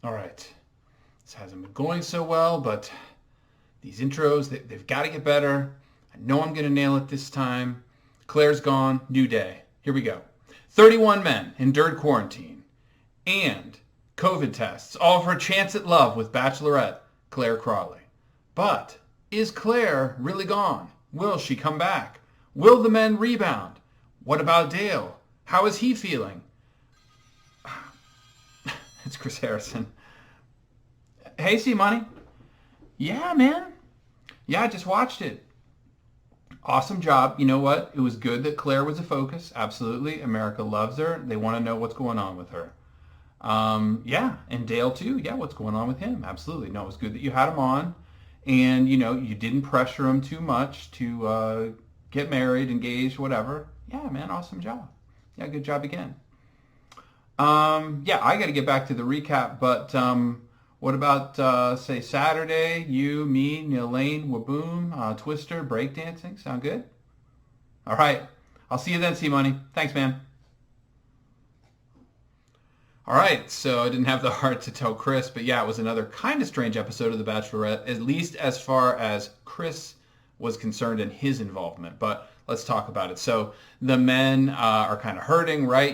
All right. This hasn't been going so well, but these intros, they've got to get better. I know I'm going to nail it this time. Claire's gone. New day. Here we go. 31 men endured quarantine and COVID tests, all for a chance at love with Bachelorette Clare Crawley. But is Claire really gone? Will she come back? Will the men rebound? What about Dale? How is he feeling? It's Chris Harrison. Hey, C-Money. Yeah, man. Yeah, I just watched it. Awesome job. You know what? It was good that Claire was a focus. Absolutely. America loves her. They want to know what's going on with her. Yeah, and Dale too. Yeah, what's going on with him? Absolutely. No, it was good that you had him on. And, you didn't pressure him too much to get married, engaged, whatever. Yeah, man, awesome job. Yeah, good job again. Yeah, I got to get back to the recap, but what about, say, Saturday? You, me, Neil Lane, Waboom, Twister, breakdancing. Sound good? All right. I'll see you then, C-Money. Thanks, man. All right, so I didn't have the heart to tell Chris, but yeah, it was another kind of strange episode of The Bachelorette, at least as far as Chris was concerned and his involvement. But let's talk about it. So the men are kind of hurting, right?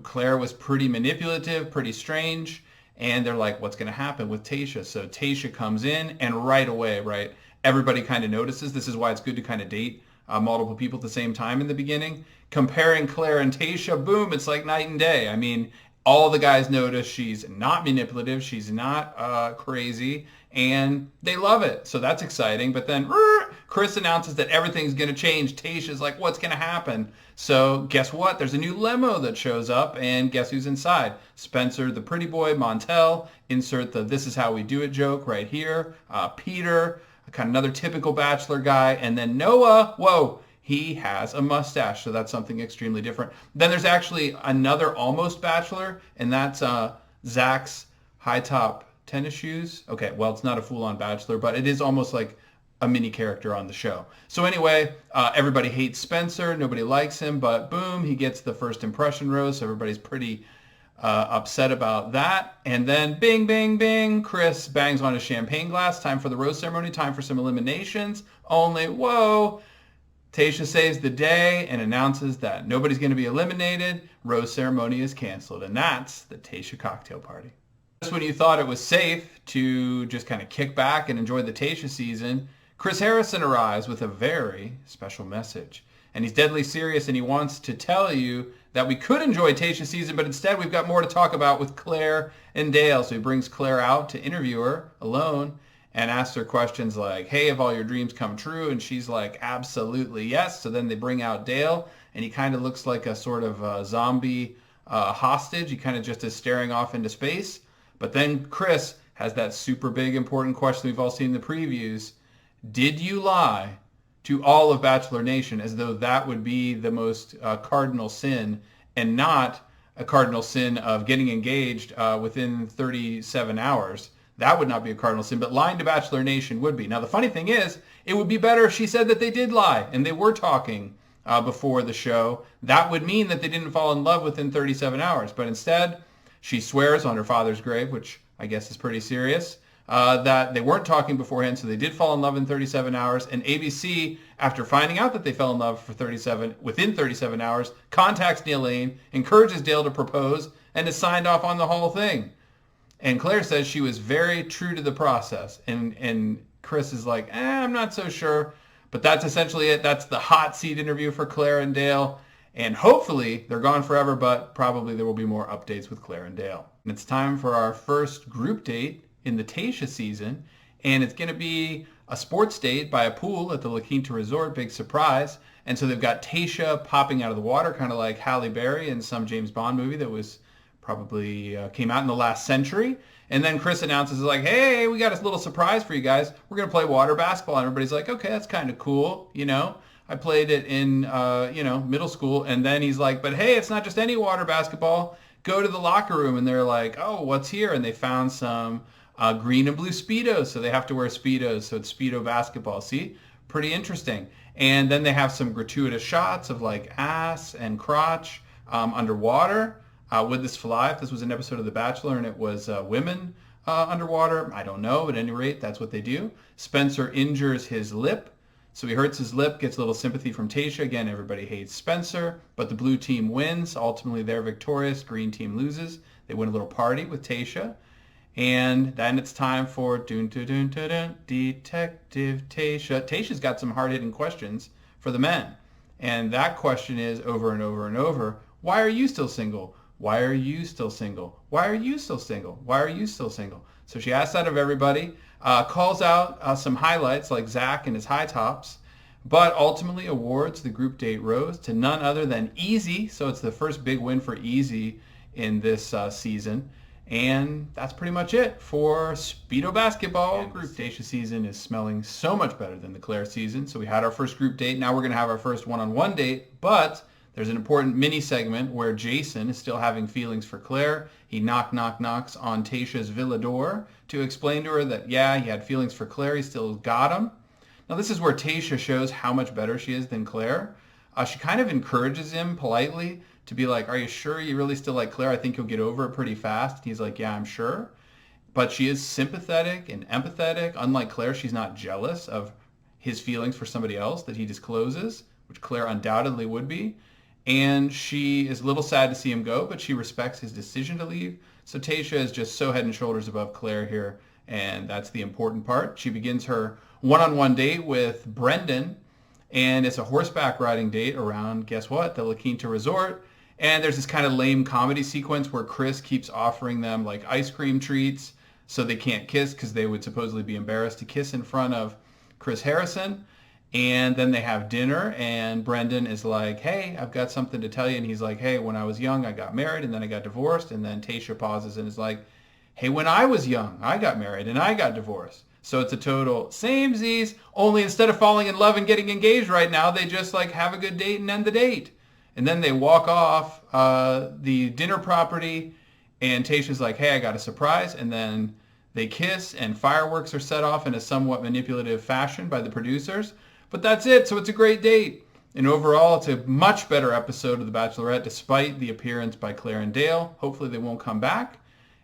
Claire was pretty manipulative, pretty strange, and they're like, what's going to happen with Tayshia? So Tayshia comes in, and right away, right, everybody kind of notices. This is why it's good to kind of date multiple people at the same time in the beginning. Comparing Claire and Tayshia, boom, it's like night and day. I mean, all the guys notice she's not manipulative, she's not crazy, and they love it. So that's exciting. But then Chris announces that everything's going to change. Tayshia's like, what's going to happen? So guess what? There's a new limo that shows up, and guess who's inside? Spencer, the pretty boy, Montel. Insert the "this is how we do it" joke right here. Peter, kind of another typical Bachelor guy. And then Noah, whoa, he has a mustache, so that's something extremely different. Then there's actually another almost Bachelor, and that's Zach's high top tennis shoes. Okay, well, it's not a full-on Bachelor, but it is almost like a mini character on the show. So anyway, everybody hates Spencer. Nobody likes him, but boom, he gets the first impression rose, so everybody's pretty upset about that. And then bing, bing, bing, Chris bangs on his champagne glass. Time for the rose ceremony. Time for some eliminations. Only, whoa, Tayshia saves the day and announces that nobody's going to be eliminated. Rose ceremony is canceled. And that's the Tayshia cocktail party. Just when you thought it was safe to just kind of kick back and enjoy the Tayshia season, Chris Harrison arrives with a very special message. And he's deadly serious, and he wants to tell you that we could enjoy Tayshia season, but instead we've got more to talk about with Claire and Dale. So he brings Claire out to interview her alone and asks her questions like, hey, have all your dreams come true? And she's like, absolutely yes. So then they bring out Dale, and he kind of looks like a sort of zombie hostage. He kind of just is staring off into space. But then Chris has that super big important question we've all seen in the previews. Did you lie to all of Bachelor Nation, as though that would be the most cardinal sin, and not a cardinal sin of getting engaged within 37 hours? That would not be a cardinal sin, but lying to Bachelor Nation would be. Now, the funny thing is, it would be better if she said that they did lie and they were talking before the show. That would mean that they didn't fall in love within 37 hours. But instead, she swears on her father's grave, which I guess is pretty serious, that they weren't talking beforehand, so they did fall in love in 37 hours. And ABC, after finding out that they fell in love within 37 hours, contacts Neil Lane, encourages Dale to propose, and is signed off on the whole thing. And Claire says she was very true to the process. And Chris is like, I'm not so sure. But that's essentially it. That's the hot seat interview for Claire and Dale. And hopefully they're gone forever, but probably there will be more updates with Claire and Dale. And it's time for our first group date in the Tayshia season. And it's going to be a sports date by a pool at the La Quinta Resort. Big surprise. And so they've got Tayshia popping out of the water, kind of like Halle Berry in some James Bond movie that was probably came out in the last century. And then Chris announces, like, hey, we got a little surprise for you guys. We're going to play water basketball. And everybody's like, okay, that's kind of cool. I played it in, middle school. And then he's like, but hey, it's not just any water basketball. Go to the locker room. And they're like, oh, what's here? And they found some green and blue Speedos. So they have to wear Speedos. So it's Speedo Basketball. See? Pretty interesting. And then they have some gratuitous shots of like ass and crotch underwater. Would this fly if this was an episode of The Bachelor and it was women underwater? I don't know. At any rate, that's what they do. Spencer injures his lip. So he hurts his lip, gets a little sympathy from Tayshia. Again, everybody hates Spencer, but the blue team wins. Ultimately, they're victorious. Green team loses. They win a little party with Tayshia. And then it's time for Detective Tayshia. Tayshia's got some hard-hitting questions for the men. And that question is over and over and over, why are you still single? Why are you still single? Why are you still single? Why are you still single? So she asks that of everybody, calls out some highlights like Zach and his high tops, but ultimately awards the group date rose to none other than Easy. So it's the first big win for Easy in this season. And that's pretty much it for Speedo Basketball. Group Tayshia season is smelling so much better than the Clare season. So we had our first group date. Now we're going to have our first one-on-one date. But there's an important mini segment where Jason is still having feelings for Clare. He knocks on Tayshia's villa door to explain to her that, yeah, he had feelings for Clare. He still got him. Now this is where Tayshia shows how much better she is than Clare. She kind of encourages him politely to be like, are you sure you really still like Clare? I think you'll get over it pretty fast. He's like, yeah, I'm sure. But she is sympathetic and empathetic. Unlike Clare, she's not jealous of his feelings for somebody else that he discloses, which Clare undoubtedly would be. And she is a little sad to see him go, but she respects his decision to leave. So Tayshia is just so head and shoulders above Clare here, and that's the important part. She begins her one-on-one date with Brendan, and it's a horseback riding date around, guess what, the La Quinta Resort. And there's this kind of lame comedy sequence where Chris keeps offering them like ice cream treats so they can't kiss because they would supposedly be embarrassed to kiss in front of Chris Harrison. And then they have dinner and Brendan is like, hey, I've got something to tell you. And he's like, hey, when I was young, I got married and then I got divorced. And then Tayshia pauses and is like, hey, when I was young, I got married and I got divorced. So it's a total samesies, only instead of falling in love and getting engaged right now, they just like have a good date and end the date. And then they walk off the dinner property and Tayshia's like, hey, I got a surprise. And then they kiss and fireworks are set off in a somewhat manipulative fashion by the producers. But that's it. So it's a great date. And overall, it's a much better episode of The Bachelorette despite the appearance by Clare and Dale. Hopefully they won't come back.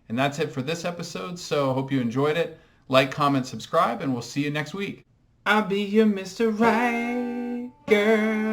And that's it for this episode. So I hope you enjoyed it. Like, comment, subscribe, and we'll see you next week. I'll be your Mr. Right Girl.